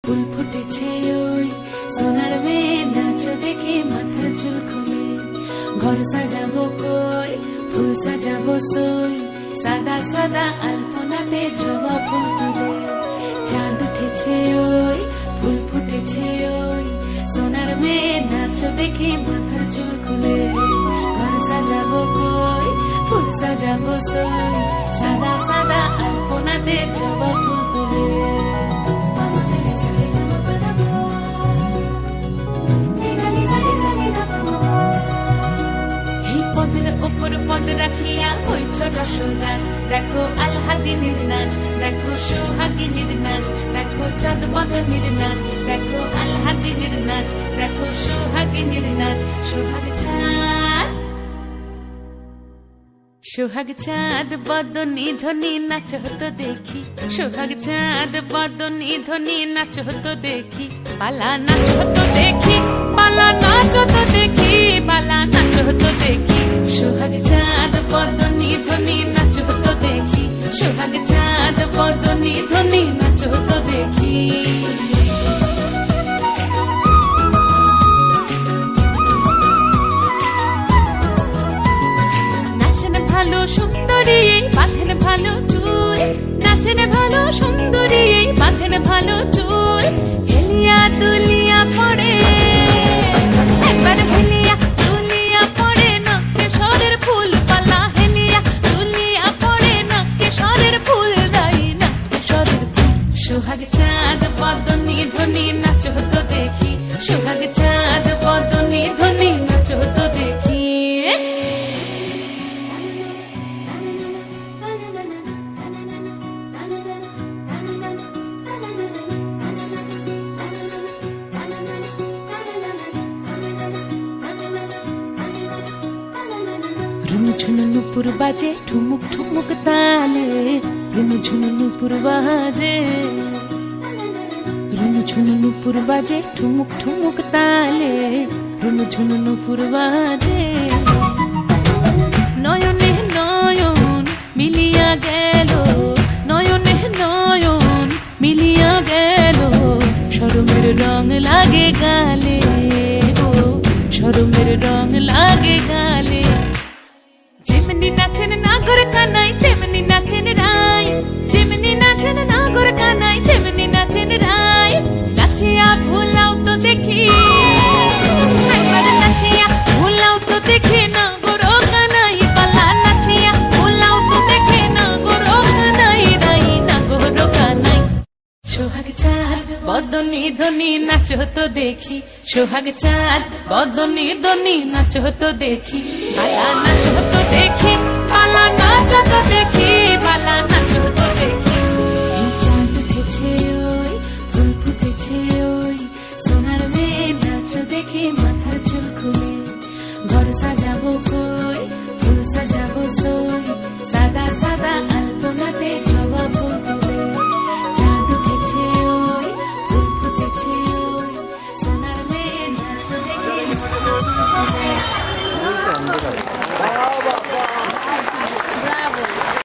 ফুল ফুটেছে ওই সোনার মেয়ে নাচ দেখে মাথার চুল খুলে ঘর সাজাবো কই ফুল সাজাবো সই সাদা সাদা আলপনাতে জবা ফুল তুলে চাঁদ উঠেছে ওই ফুল ফুটেছে ওই সোনার মেয়ে নাচ দেখে মাথার চুল খুলে ঘর সাজাবো কই ফুল সাজাবো সই সাদা সাদা আলপনাতে জবা ফুল তুলে পদ রাখিয়া ওই ছোট গাছ দেখো আলহাদিনীর নাচ দেখো সোহাগিনীর নাচ দেখো চাঁদ বদনীর নাচ দেখো আলহাদিনীর নাচ দেখো সোহাগিনীর নাচ সোহাগ চাঁদ বদনী ধ্বনি নাচ হতো দেখি সোহাগ চাঁদ বদনী ধ্বনি নাচ হতো দেখি পালা নাচ হতো দেখি পালা নাচ হতো দেখি পালা নাচ হতো দেখি সোহাগ চাঁদ বদনী ধ্বনি নাচ হতো দেখি সোহাগ চাঁদ বদনী ধ্বনি নাচ হতো দেখি ভালো সুন্দরী বাঁধেন ভালো চুল নাচেন ভালো সুন্দরী বাঁধেন ভালো চুল হেলিয়া দুলিয়া পড়ে একবার হেলিয়া দুলিয়া পড়ে নকে সরের ফুল পালা হেলিয়া দুলিয়া পড়ে নকে সরের ফুল দাই নকে সরের ফুল সোহাগ চাঁদ বদনী ধ্বনি নাচ হতো দেখি সোহাগ চাঁদ বদনী ধ্বনি নাচ হতো দেখি ঝুনু নুপুর বাজে ঠুমুক ঠুমুক তালে রুনু ঝুনু নুপুর বাজে রুনু ঝুনু নুপুর বাজে ঠুমুক ঠুমুক তালে রুনু ঝুনু নুপুর বাজে নয়নে নয়ন মিলিয়া গেল নয়নে নয়ন মিলিয়া গেল শরমের রং লাগে গালে ও শরমের রং লাগে গালে যেমনি নাচেন নাগর কানাই তেমনি নাচেন রাই যেমনি নাচেন নাগর কানাই তেমনি নাচেন রাই নাচিয়া ভুলাও তো দেখি একবার নাচিয়া ভুলাও তো দেখি নাগর কানাই পালা নাচিয়া ভুলাও তো দেখি নাগর কানাই রাই নাগর কানাই সোহাগ চাঁদ বদনী ধ্বনি নাচ হতো দেখি সোহাগ চাঁদ বদনী ধ্বনি নাচ হতো দেখি পালা নাচ হতো দেখি পালা নাচ হতো দেখি পালা নাচ হতো দেখি চাঁদ উঠেছে ওই ফুল ফুটেছে ওই সোনার মেয়ে নাচ দেখি মাথার চুল খুলে ঘর সাজাবো